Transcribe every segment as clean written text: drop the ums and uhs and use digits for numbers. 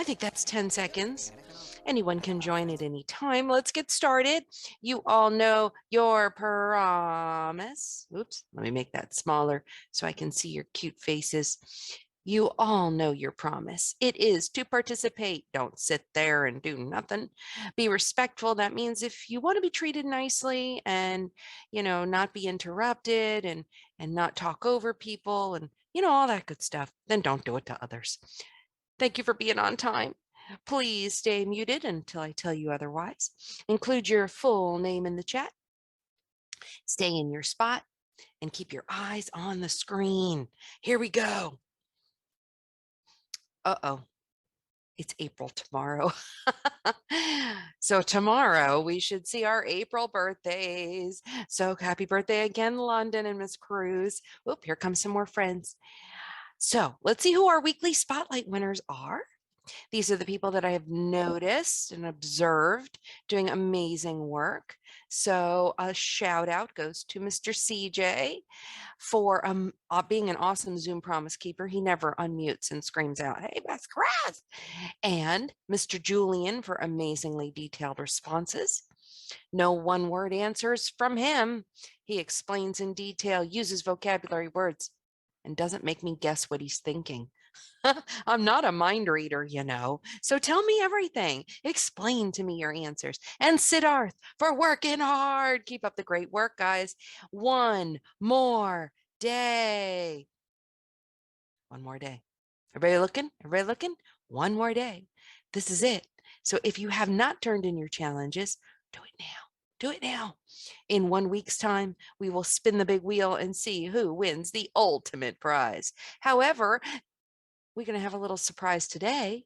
think that's 10 seconds. Anyone can join at any time. Let's get started. You all know your promise. Oops, let me make that smaller so I can see your cute faces. You all know your promise. It is to participate. Don't sit there and do nothing. Be respectful. That means if you want to be treated nicely and, not be interrupted and not talk over people and, all that good stuff, then don't do it to others. Thank you for being on time. Please stay muted until I tell you otherwise. Include your full name in the chat. Stay in your spot and keep your eyes on the screen. Here we go. Uh-oh, it's April tomorrow. So tomorrow we should see our April birthdays. So happy birthday again, London and Miss Cruz. Oop, here comes some more friends. So let's see who our weekly spotlight winners are. These are the people that I have noticed and observed doing amazing work. So a shout out goes to Mr. CJ for being an awesome Zoom promise keeper. He never unmutes and screams out, "Hey, Miss Chris!" And Mr. Julian for amazingly detailed responses. No one-word answers from him. He explains in detail, uses vocabulary words, and doesn't make me guess what he's thinking. I'm not a mind reader, So tell me everything. Explain to me your answers. And Siddharth for working hard. Keep up the great work, guys. One more day. One more day. Everybody looking? Everybody looking? One more day. This is it. So if you have not turned in your challenges, do it now. Do it now. In 1 week's time, we will spin the big wheel and see who wins the ultimate prize. However, we're going to have a little surprise today.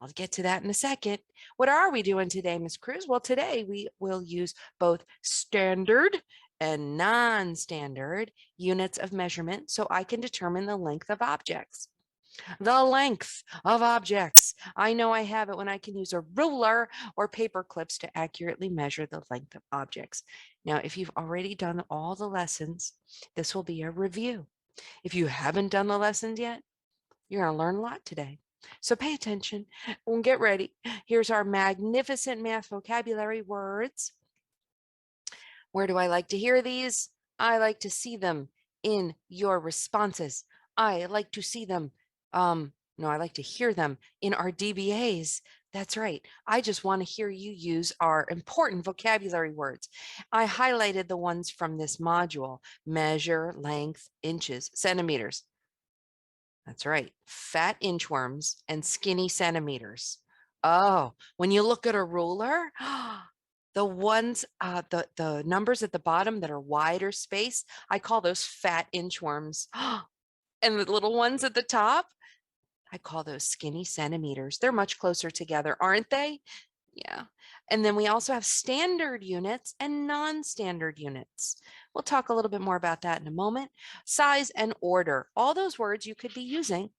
I'll get to that in a second. What are we doing today, Miss Cruz? Well, today we will use both standard and non-standard units of measurement so I can determine the length of objects. The length of objects. I know I have it when I can use a ruler or paper clips to accurately measure the length of objects. Now, if you've already done all the lessons, this will be a review. If you haven't done the lessons yet, you're going to learn a lot today. So pay attention and get ready. Here's our magnificent math vocabulary words. Where do I like to hear these? I like to see them in your responses. I like to see them. No, I like to hear them in our DBAs. That's right. I just want to hear you use our important vocabulary words. I highlighted the ones from this module: measure, length, inches, centimeters. That's right. Fat inchworms and skinny centimeters. Oh, when you look at a ruler, the ones, the numbers at the bottom that are wider space, I call those fat inchworms. And the little ones at the top, I call those skinny centimeters. They're much closer together, aren't they? Yeah. And then we also have standard units and non-standard units. We'll talk a little bit more about that in a moment. Size and order, all those words you could be using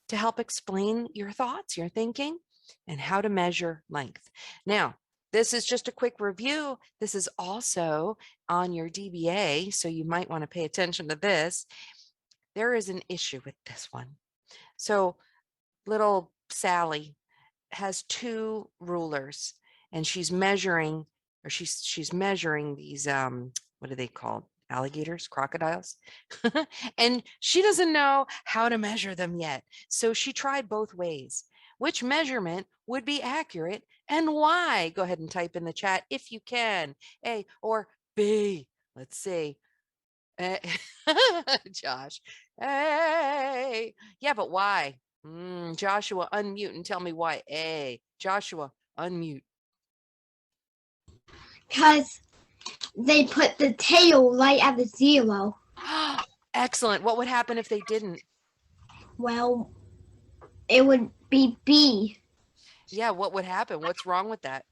to help explain your thoughts, your thinking, and how to measure length. Now, this is just a quick review. This is also on your DBA, so you might want to pay attention to this. There is an issue with this one. So little Sally has two rulers and she's measuring, or she's measuring these, what are they called? Alligators, crocodiles. And she doesn't know how to measure them yet. So she tried both ways. Which measurement would be accurate and why? Go ahead and type in the chat if you can. A or B. Let's see. Josh. Hey. Yeah, but why? Joshua, unmute and tell me why. A. Joshua, unmute. Because they put the tail right at the 0. Excellent. What would happen if they didn't? Well, it would be B. Yeah, what would happen? What's wrong with that?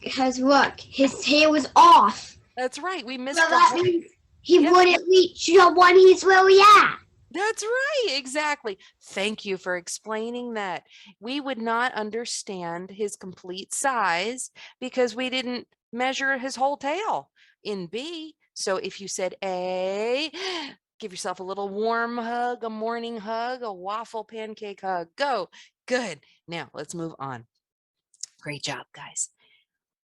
Because look, his tail is off. That's right. We missed So that the means he wouldn't reach the one he's really at. That's right. Exactly. Thank you for explaining that. We would not understand his complete size because we didn't measure his whole tail in B. So if you said A, Give yourself a little warm hug, a morning hug, a waffle pancake hug. Go. Good. Now let's move on. Great job, guys.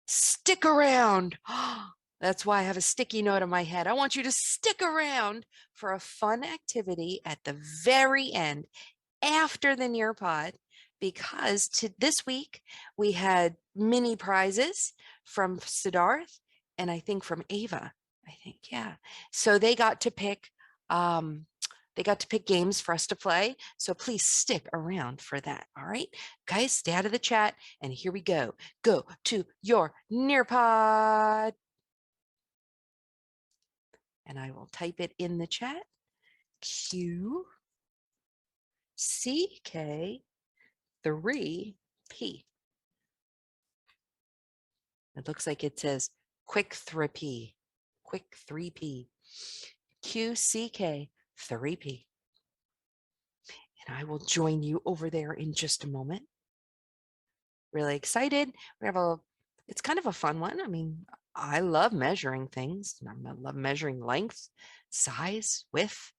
Stick around. That's why I have a sticky note on my head. I want you to stick around for a fun activity at the very end after the Nearpod, because this week we had mini prizes from Siddharth and I think from Ava. I think, yeah. So um, they got to pick games for us to play. So please stick around for that. All right, guys, stay out of the chat. And here we go. Go to your Nearpod. And I will type it in the chat. QCK3P. It looks like it says quick 3P. Quick 3P. QCK3P. And I will join you over there in just a moment. Really excited. It's kind of a fun one. I mean, I love measuring things. I love measuring length, size, width,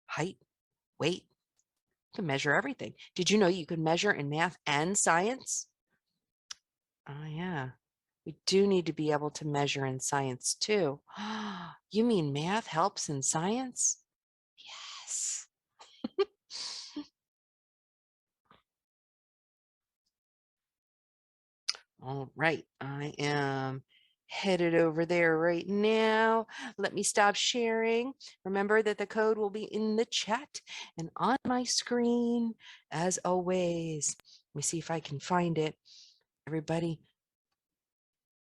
height, weight. You can measure everything. Did you know you can measure in math and science? Oh, yeah. We do need to be able to measure in science too. You mean math helps in science? Yes. All right, I am headed over there right now. Let me stop sharing. Remember that the code will be in the chat and on my screen as always. Let me see if I can find it. Everybody,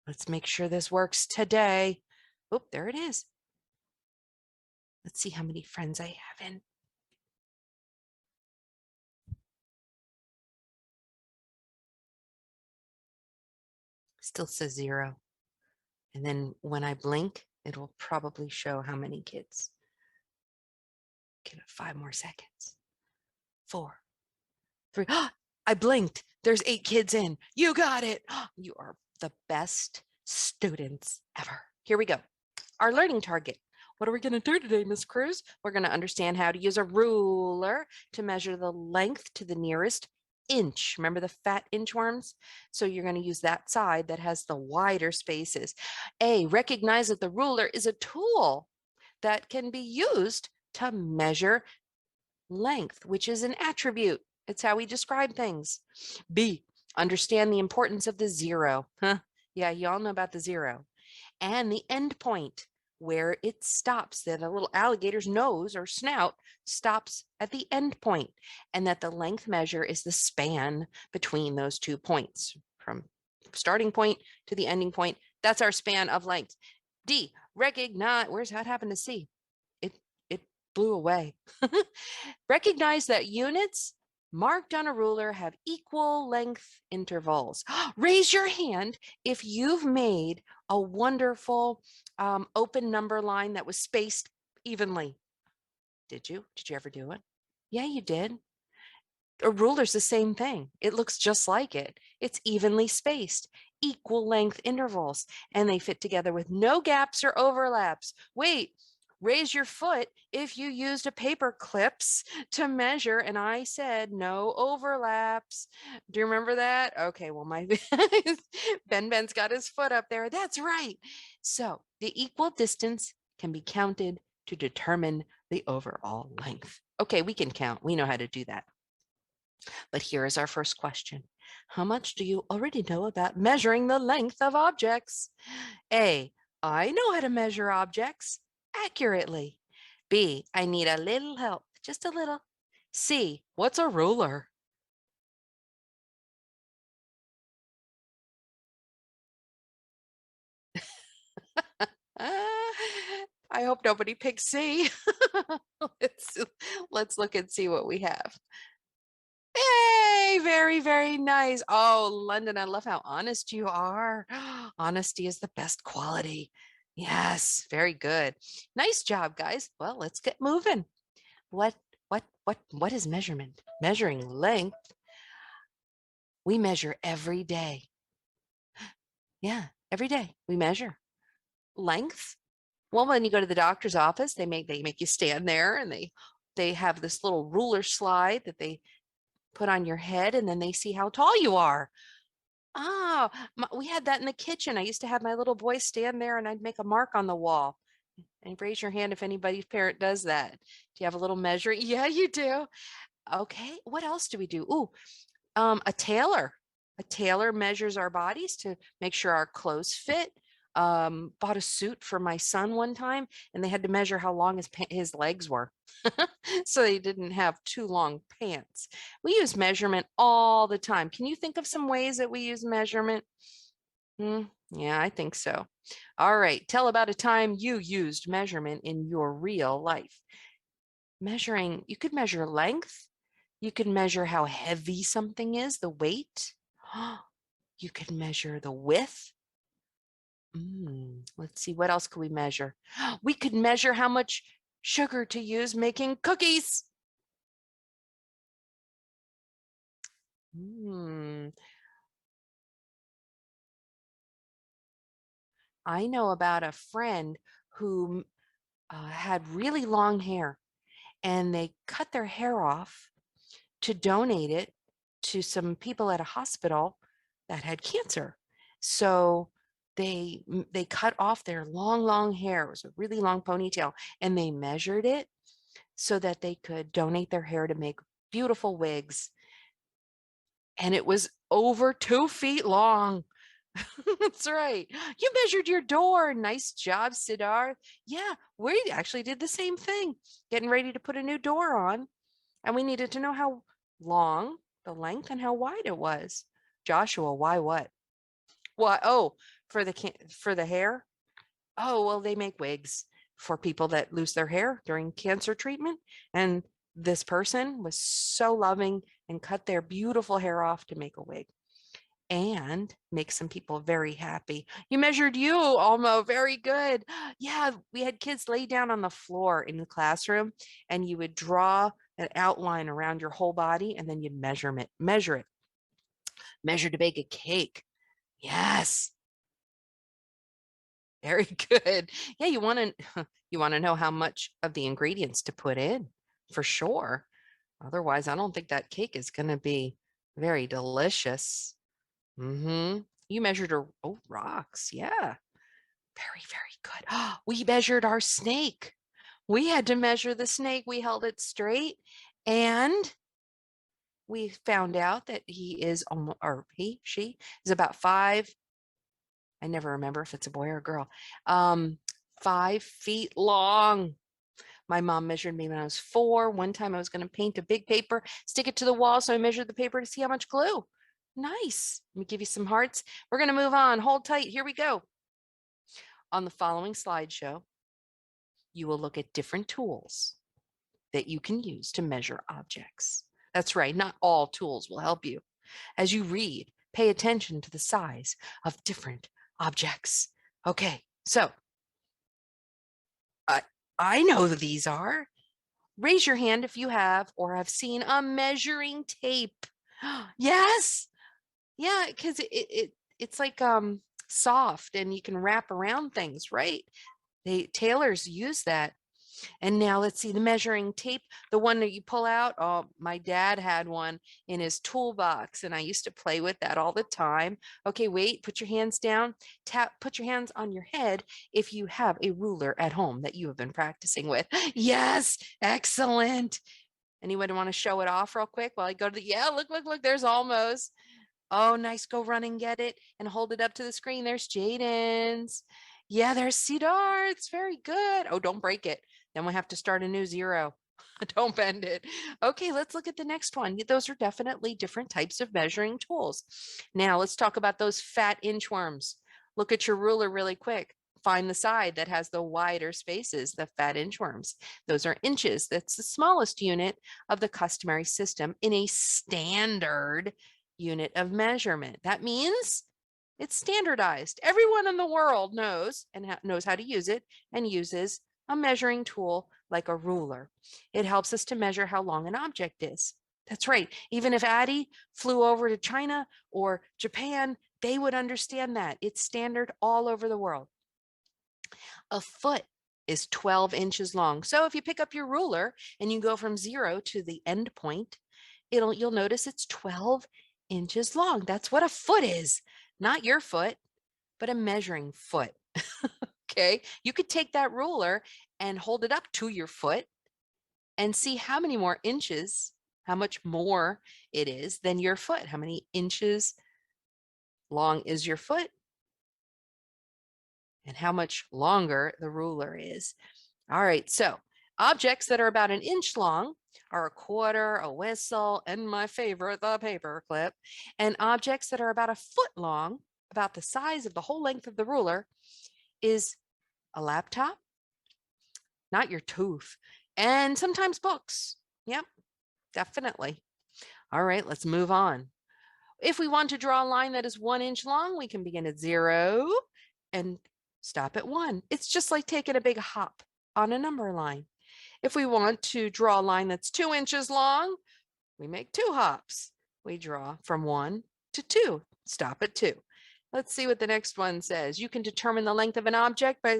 let's make sure this works today. Oh, there it is. Let's see how many friends I have in. Still says 0. And then when I blink, it will probably show how many kids. Give it 5 more seconds. 4, 3. I blinked. There's 8 kids in. You got it. You are the best students ever. Here we go. Our learning target. What are we going to do today, Miss Cruz? We're going to understand how to use a ruler to measure the length to the nearest inch. Remember the fat inchworms? So you're going to use that side that has the wider spaces. Recognize that the ruler is a tool that can be used to measure length, which is an attribute. It's how we describe things. B, understand the importance of the 0. Huh? Yeah, you all know about the 0. And the end point, where it stops, that a little alligator's nose or snout stops at the end point, and that the length measure is the span between those 2 points, from starting point to the ending point. That's our span of length. D, recognize, where's that happen to C? It blew away. Recognize that units marked on a ruler have equal length intervals. Raise your hand if you've made a wonderful open number line that was spaced evenly. Did you? Did you ever do it? Yeah, you did. A ruler's the same thing. It looks just like it. It's evenly spaced, equal length intervals, and they fit together with no gaps or overlaps. Wait, raise your foot if you used a paper clips to measure and I said no overlaps. Do you remember that? Okay, well, my Ben's got his foot up there. That's right. So the equal distance can be counted to determine the overall length. Okay, we can count. We know how to do that. But here is our first question. How much do you already know about measuring the length of objects? A, I know how to measure objects accurately. B, I need a little help, just a little. C, what's a ruler? I hope nobody picks C. let's look and see what we have. Hey, very, very nice. Oh, London, I love how honest you are. Honesty is the best quality. Yes, very good. Nice job, guys. Well, let's get moving. What is measurement? Measuring length. We measure every day. Yeah, every day we measure length. Well, when you go to the doctor's office, they make you stand there and they have this little ruler slide that they put on your head and then they see how tall you are. Oh, we had that in the kitchen. I used to have my little boy stand there and I'd make a mark on the wall. And raise your hand if anybody's parent does that. Do you have a little measure? Yeah, you do. Okay. What else do we do? Ooh, a tailor. A tailor measures our bodies to make sure our clothes fit. Bought a suit for my son one time, and they had to measure how long his legs were, so they didn't have too long pants. We use measurement all the time. Can you think of some ways that we use measurement? Hmm, yeah, I think so. All right, tell about a time you used measurement in your real life. Measuring, you could measure length. You could measure how heavy something is, the weight. You could measure the width. Let's see, what else could we measure? We could measure how much sugar to use making cookies. Mm, I know about a friend who had really long hair and they cut their hair off to donate it to some people at a hospital that had cancer. So they cut off their long hair. It was a really long ponytail, and they measured it so that they could donate their hair to make beautiful wigs. And it was over 2 feet long. That's right. You measured your door. Nice job, Sidar. Yeah, we actually did the same thing, getting ready to put a new door on. And we needed to know how long, the length, and how wide it was. Joshua, why what? Why? Oh, for the hair? Oh, well, they make wigs for people that lose their hair during cancer treatment. And this person was so loving and cut their beautiful hair off to make a wig and make some people very happy. You measured you, Almo. Very good. Yeah, we had kids lay down on the floor in the classroom and you would draw an outline around your whole body and then you'd measure to bake a cake. Yes, very good. Yeah, you want to you want to know how much of the ingredients to put in for sure. Otherwise, I don't think that cake is going to be very delicious. You measured rocks. Yeah. Very good. We measured our snake. We had to measure the snake. We held it straight and we found out that he is almost, or she is about five. I never remember if it's a boy or a girl. 5 feet long. My mom measured me when I was 4. One time I was going to paint a big paper, stick it to the wall. So I measured the paper to see how much glue. Nice. Let me give you some hearts. We're going to move on. Hold tight. Here we go. On the following slideshow, you will look at different tools that you can use to measure objects. That's right, not all tools will help you. As you read, pay attention to the size of different objects. Okay, so I, I know who these are. Raise your hand if you have or have seen a measuring tape. Yes, yeah, because it's like soft and you can wrap around things, right? Tailors use that. And now let's see the measuring tape, the one that you pull out. Oh, my dad had one in his toolbox, and I used to play with that all the time. Okay, wait, put your hands down. Put your hands on your head if you have a ruler at home that you have been practicing with. Yes, excellent. Anyone want to show it off real quick while I go to yeah, look, there's almost. Oh, nice. Go run and get it and hold it up to the screen. There's Jaden's. Yeah, there's Cedar. It's very good. Oh, don't break it. Then we have to start a new 0. Don't bend it. Okay, let's look at the next one. Those are definitely different types of measuring tools. Now let's talk about those fat inchworms. Look at your ruler really quick. Find the side that has the wider spaces, the fat inchworms. Those are inches. That's the smallest unit of the customary system in a standard unit of measurement. That means it's standardized. Everyone in the world knows and knows how to use it and uses a measuring tool like a ruler. It helps us to measure how long an object is. That's right. Even if Addie flew over to China or Japan, they would understand that. It's standard all over the world. A foot is 12 inches long. So if you pick up your ruler and you go from 0 to the end point, you'll notice it's 12 inches long. That's what a foot is. Not your foot, but a measuring foot. Okay? You could take that ruler and hold it up to your foot and see how many more inches, how much more it is than your foot. How many inches long is your foot? And how much longer the ruler is. All right, so objects that are about an inch long are a quarter, a whistle, and my favorite, the paper clip. And objects that are about a foot long, about the size of the whole length of the ruler, is a laptop, not your tooth, and sometimes books. Yep, definitely. All right, let's move on. If we want to draw a line that is 1 inch long, we can begin at 0 and stop at 1. It's just like taking a big hop on a number line. If we want to draw a line that's 2 inches long, we make 2 hops. We draw from 1 to 2, stop at 2. Let's see what the next one says. You can determine the length of an object by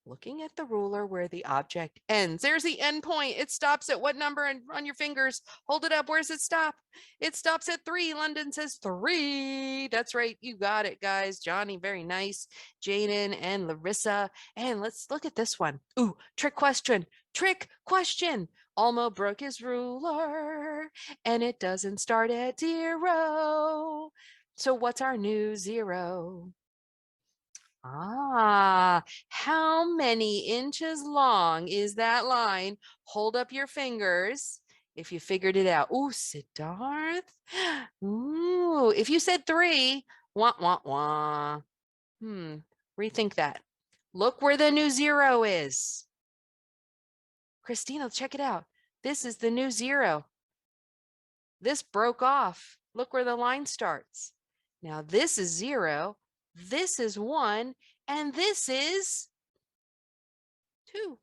looking at the ruler where the object ends. There's the end point. It stops at what number? And on your fingers, hold it up. Where's it stop? It stops at 3. London says 3. That's right. You got it, guys. Johnny, very nice. Jaden and Larissa. And let's look at this one. Ooh, trick question. Trick question. Almo broke his ruler and it doesn't start at 0. So what's our new 0? Ah, how many inches long is that line? Hold up your fingers if you figured it out. Ooh, Siddharth. Ooh, if you said 3, wah, wah, wah. Rethink that. Look where the new 0 is. Christina, check it out. This is the new 0. This broke off. Look where the line starts. Now this is 0, this is 1, and this is 2.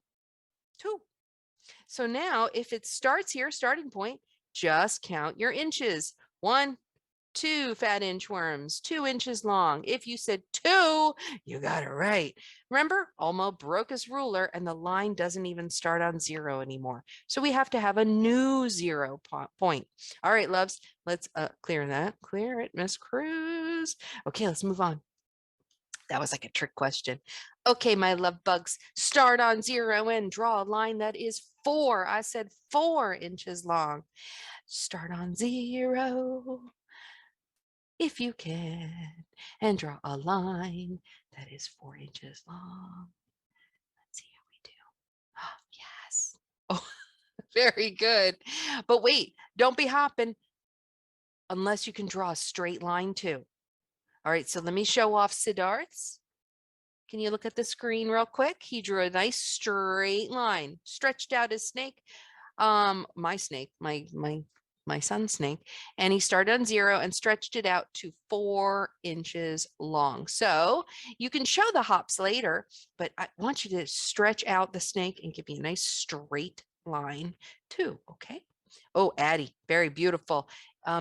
2. So now if it starts here, starting point, just count your inches. 1, 2 fat inchworms, 2 inches long. If you said 2, you got it right. Remember, Elmo broke his ruler and the line doesn't even start on 0 anymore. So we have to have a new 0 point. All right, loves, let's clear that. Clear it, Miss Cruz. Okay, let's move on. That was like a trick question. Okay, my love bugs, start on 0 and draw a line that is 4. I said 4 inches long. Start on 0 if you can, and draw a line that is 4 inches long. Let's see how we do. Oh, yes. Oh, very good. But wait, don't be hopping unless you can draw a straight line too. All right, so let me show off Siddharth's. Can you look at the screen real quick? He drew a nice straight line, stretched out his snake, my snake, my son's snake, and he started on 0 and stretched it out to 4 inches long. So you can show the hops later, but I want you to stretch out the snake and give me a nice straight line too, okay? Oh, Addie, very beautiful.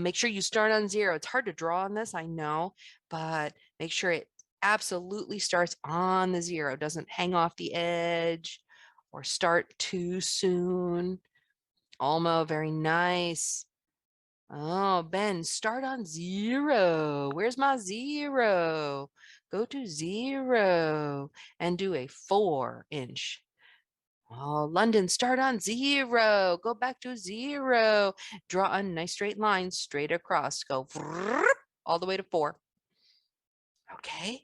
Make sure you start on 0. It's hard to draw on this, I know, but make sure it absolutely starts on the 0, doesn't hang off the edge or start too soon. Almo, very nice. Oh, Ben, start on 0. Where's my 0? Go to 0 and do a 4-inch. Oh, London, start on 0. Go back to 0. Draw a nice straight line straight across. Go all the way to 4. Okay.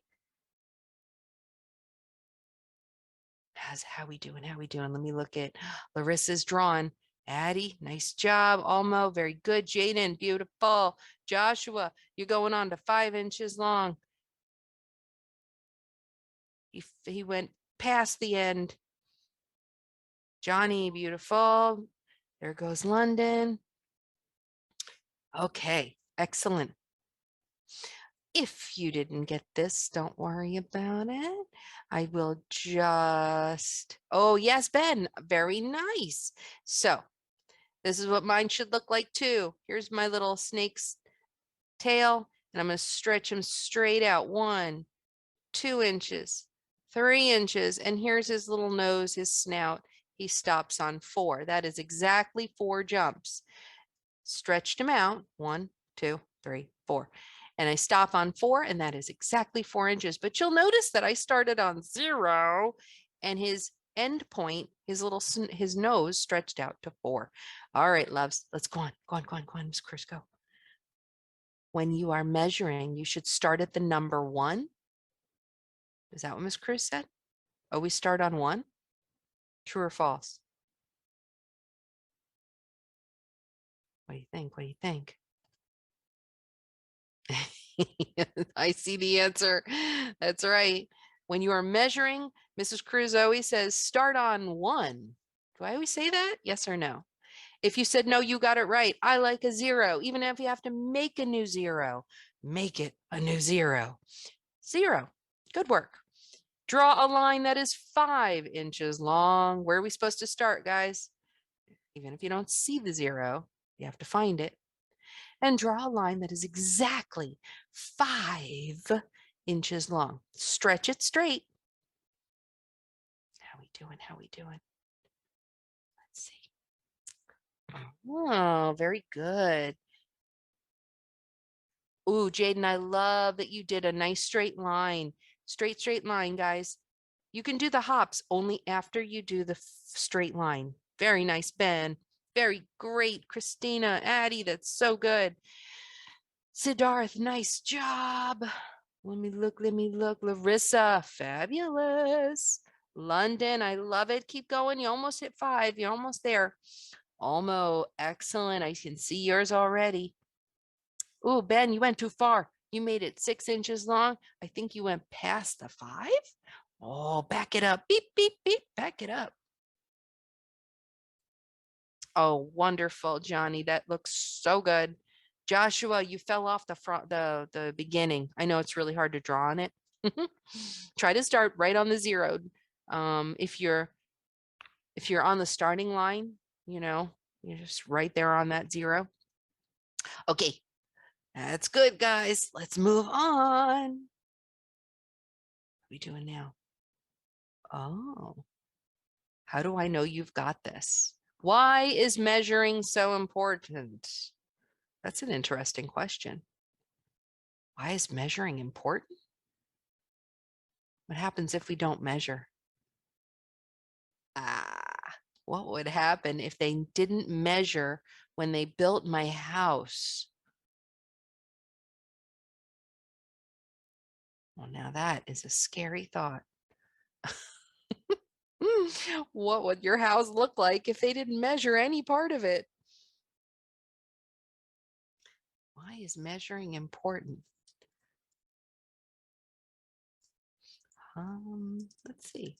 How we doing? How we doing? Let me look at Larissa's drawn. Addie, nice job. Almo, very good. Jaden, beautiful. Joshua, you're going on to 5 inches long. He went past the end. Johnny, beautiful. There goes London. Okay, excellent. If you didn't get this, don't worry about it. I will just, oh yes, Ben, very nice. So this is what mine should look like too. Here's my little snake's tail, and I'm going to stretch him straight out. 1, 2 inches, 3 inches. And here's his little nose, his snout. He stops on 4. That is exactly 4 jumps. Stretched him out. 1, 2, 3, 4. And I stop on 4, and that is exactly 4 inches. But you'll notice that I started on 0, and his end point, his nose stretched out to 4. All right, loves, let's go on. Go on, go on, go on, Miss Cruz, go. When you are measuring, you should start at the number 1. Is that what Miss Cruz said? Always start on 1? True or false? What do you think? What do you think? I see the answer. That's right. When you are measuring, Mrs. Cruz always says start on 1. Do I always say that? Yes or no? If you said no, you got it right. I like a 0. Even if you have to make a new 0, make it a new 0. 0. Good work. Draw a line that is 5 inches long. Where are we supposed to start, guys? Even if you don't see the 0, you have to find it. And draw a line that is exactly 5 inches long. Stretch it straight. How we doing? How we doing? Let's see. Oh, very good. Ooh, Jaden, I love that you did a nice straight line. Straight line, guys. You can do the hops only after you do the straight line. Very nice, Ben. Very great, Christina, Addie, that's so good. Siddharth, nice job. Let me look. Larissa, fabulous. London, I love it. Keep going. You almost hit 5. You're almost there. Almo, excellent. I can see yours already. Oh, Ben, you went too far. You made it 6 inches long. I think you went past the 5. Oh, back it up. Beep, beep, beep. Back it up. Oh, wonderful, Johnny. That looks so good. Joshua, you fell off the front, the beginning. I know it's really hard to draw on it. Try to start right on the 0. If you're on the starting line, you're just right there on that 0. Okay, that's good, guys. Let's move on. What are we doing now? Oh, how do I know you've got this? Why is measuring so important? That's an interesting question. Why is measuring important? What happens if we don't measure? What would happen if they didn't measure when they built my house? Well, now that is a scary thought. What would your house look like if they didn't measure any part of it? Why is measuring important? Let's see.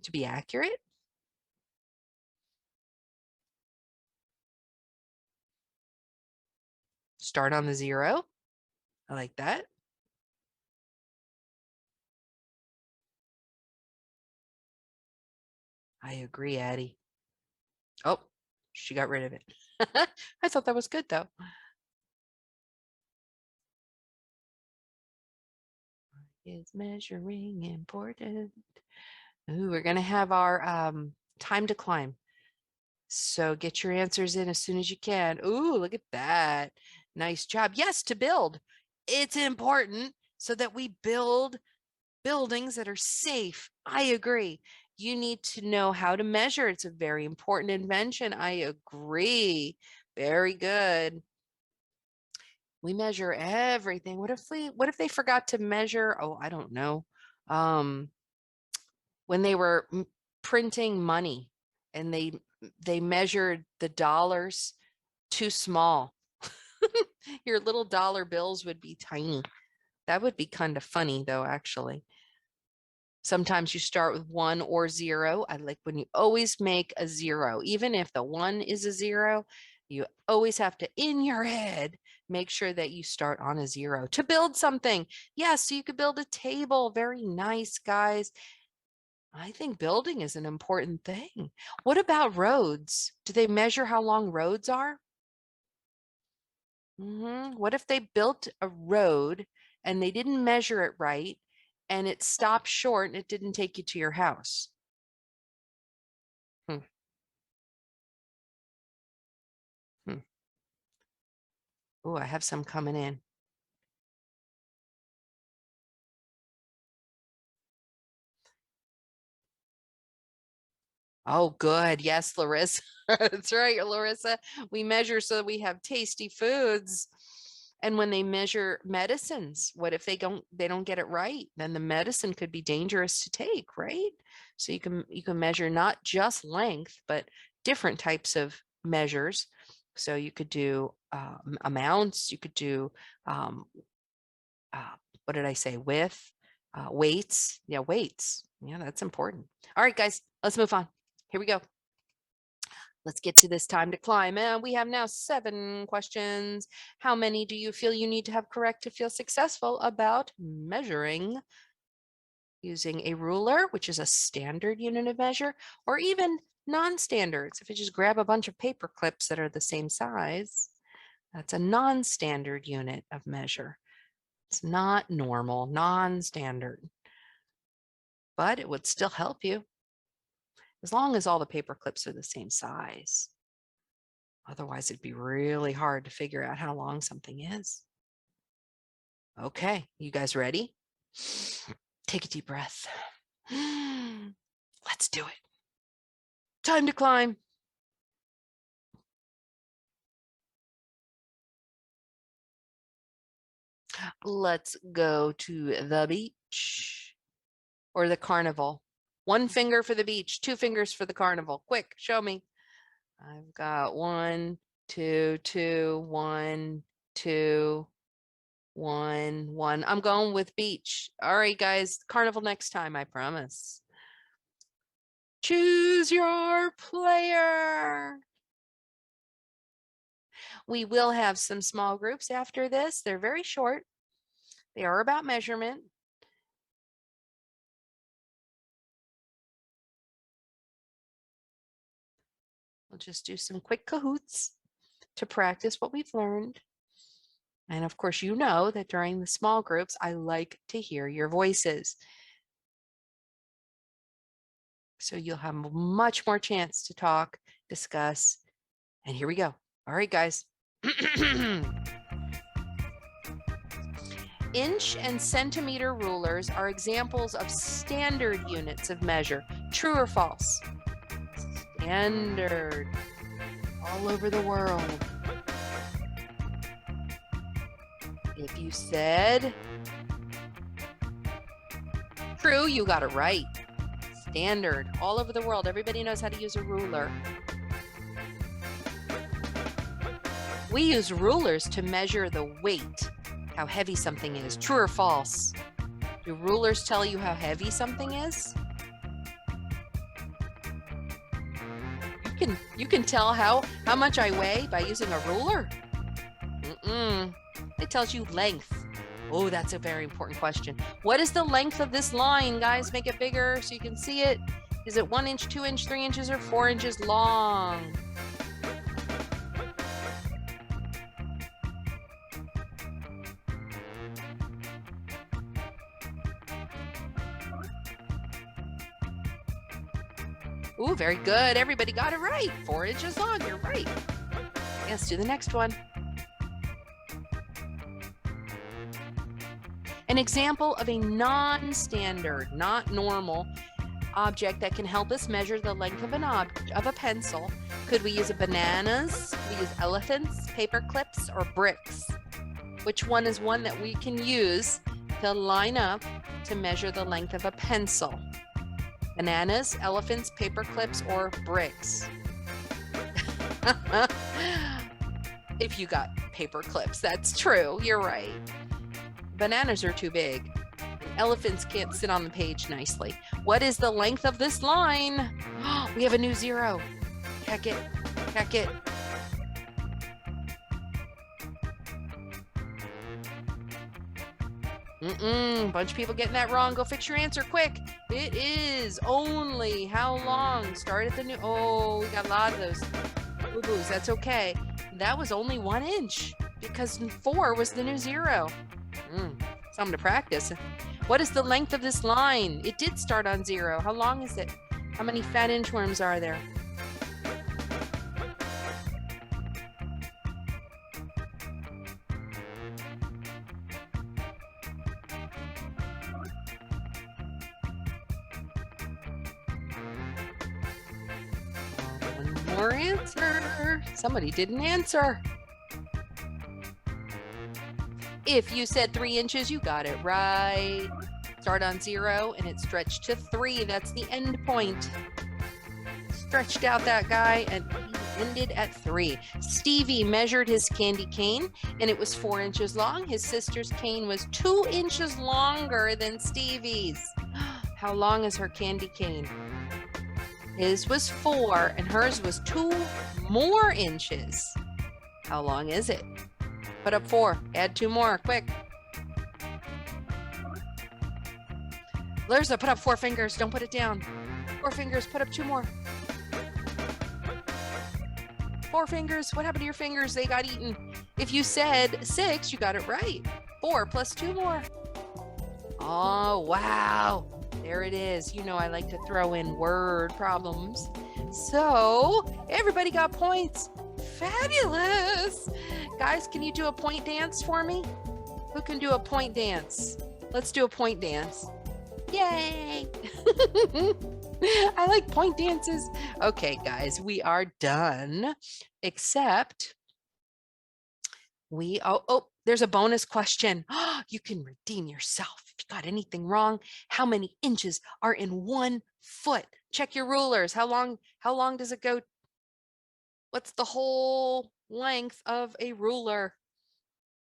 To be accurate? Start on the 0. I like that. I agree, Addie. Oh, she got rid of it. I thought that was good, though. Is measuring important? Ooh, we're going to have our time to climb. So get your answers in as soon as you can. Ooh, look at that. Nice job. Yes, to build. It's important so that we build buildings that are safe. I agree. You need to know how to measure. It's a very important invention. I agree. Very good. We measure everything. What if they forgot to measure? Oh, I don't know. When they were printing money and they measured the dollars too small. Your little dollar bills would be tiny. That would be kind of funny though, actually. Sometimes you start with 1 or 0. I like when you always make a 0, even if the 1 is a 0, you always have to, in your head, make sure that you start on a 0 to build something. Yes, so you could build a table. Very nice, guys. I think building is an important thing. What about roads? Do they measure how long roads are? What if they built a road and they didn't measure it right and it stopped short and it didn't take you to your house? Hmm. Hmm. Oh, I have some coming in. Oh, good. Yes, Larissa. That's right, Larissa. We measure so that we have tasty foods. And when they measure medicines, what if they don't get it right? Then the medicine could be dangerous to take, right? So you can measure not just length, but different types of measures. So you could do amounts, you could do what did I say? Width, weights. Yeah, weights. Yeah, that's important. All right, guys, let's move on. Here we go. Let's get to this time to climb. And we have now 7 questions. How many do you feel you need to have correct to feel successful about measuring using a ruler, which is a standard unit of measure, or even non-standards? If you just grab a bunch of paper clips that are the same size, that's a non-standard unit of measure. It's not normal, non-standard, but it would still help you as long as all the paper clips are the same size. Otherwise, it'd be really hard to figure out how long something is. Okay, you guys ready? Take a deep breath. Let's do it. Time to climb. Let's go to the beach or the carnival. 1 finger for the beach, 2 fingers for the carnival. Quick, show me. I've got 1, 2, 2, 1, 2, 1, 1. I'm going with beach. All right, guys, carnival next time, I promise. Choose your player. We will have some small groups after this. They're very short. They are about measurement. We'll just do some quick Kahoots to practice what we've learned. And of course, you know that during the small groups, I like to hear your voices. So you'll have much more chance to talk, discuss, and here we go. All right, guys. Inch and centimeter rulers are examples of standard units of measure. True or false? Standard. All over the world. If you said true, you got it right. Standard. All over the world. Everybody knows how to use a ruler. We use rulers to measure the weight, how heavy something is. True or false? Do rulers tell you how heavy something is? You can tell how much I weigh by using a ruler? It tells you length. Oh, that's a very important question. What is the length of this line, guys? Make it bigger so you can see it. Is it 1 inch, 2 inch, 3 inches, or 4 inches long? Ooh, very good. Everybody got it right. 4 inches long. You're right. Let's do the next one. An example of a non-standard, not normal object that can help us measure the length of a pencil. Could we use bananas? We use elephants, paper clips, or bricks? Which one is one that we can use to line up to measure the length of a pencil? Bananas, elephants, paper clips, or bricks? If you got paper clips, that's true. You're right. Bananas are too big. Elephants can't sit on the page nicely. What is the length of this line? We have a new 0. Check it. Check it. Bunch of people getting that wrong. Go fix your answer quick. It is only how long? Start at the new. Oh, we got a lot of those boo-boos. That's okay. That was only 1 inch. because 4 was the new 0. Something to practice. What is the length of this line? It did start on 0. How long is it? How many fat inchworms are there? One more answer. Somebody didn't answer. If you said 3 inches, you got it right. Start on 0 and it stretched to 3. That's the end point. Stretched out that guy and he ended at 3. Stevie measured his candy cane and it was 4 inches long. His sister's cane was 2 inches longer than Stevie's. How long is her candy cane? His was 4 and hers was 2 more inches. How long is it? Put up 4. Add 2 more. Quick. Larissa, put up 4 fingers. Don't put it down. 4 fingers. Put up 2 more. 4 fingers. What happened to your fingers? They got eaten. If you said 6, you got it right. 4 plus 2 more. Oh, wow. There it is. You know I like to throw in word problems. So everybody got points. Fabulous. Guys, can you do a point dance for me? Who can do a point dance? Let's do a point dance. Yay. I like point dances. Okay, guys, we are done. Except there's a bonus question. You can redeem yourself if you got anything wrong. How many inches are in 1 foot? Check your rulers. How long does it go? What's the whole length of a ruler?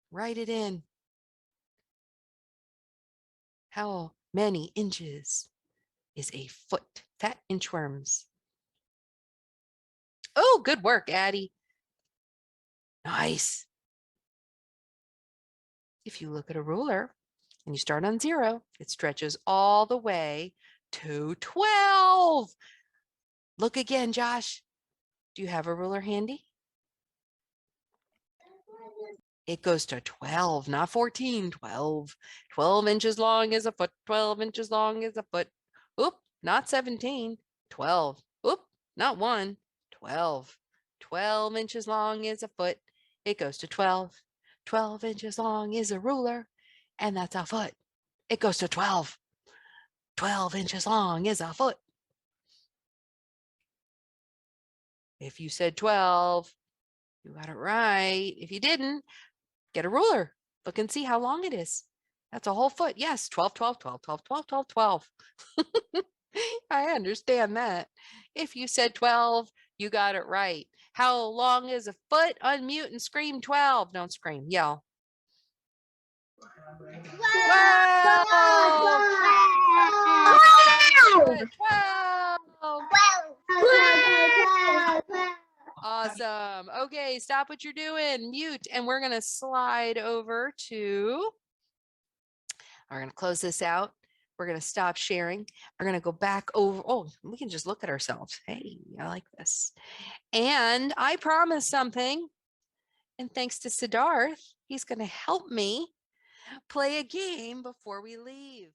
Write it in. How many inches is a foot? Fat inchworms. Oh, good work, Addie. Nice. If you look at a ruler and you start on 0, it stretches all the way to 12. Look again, Josh. Do you have a ruler handy? It goes to 12, not 14, 12. 12 inches long is a foot. 12 inches long is a foot. Oop, not 17, 12. Oop, not 1, 12. 12 inches long is a foot. It goes to 12. 12 inches long is a ruler, and that's a foot. It goes to 12. 12 inches long is a foot. If you said 12, you got it right. If you didn't, get a ruler. Look and see how long it is. That's a whole foot. Yes, 12, 12, 12, 12, 12, 12, 12. I understand that. If you said 12, you got it right. How long is a foot? Unmute and scream 12. Don't scream, yell. 12! 12! Awesome. Okay, stop what you're doing. Mute. And we're going to slide over to, we're going to close this out. We're going to stop sharing. We're going to go back over. Oh, we can just look at ourselves. Hey, I like this. And I promised something. And thanks to Siddharth, he's going to help me play a game before we leave.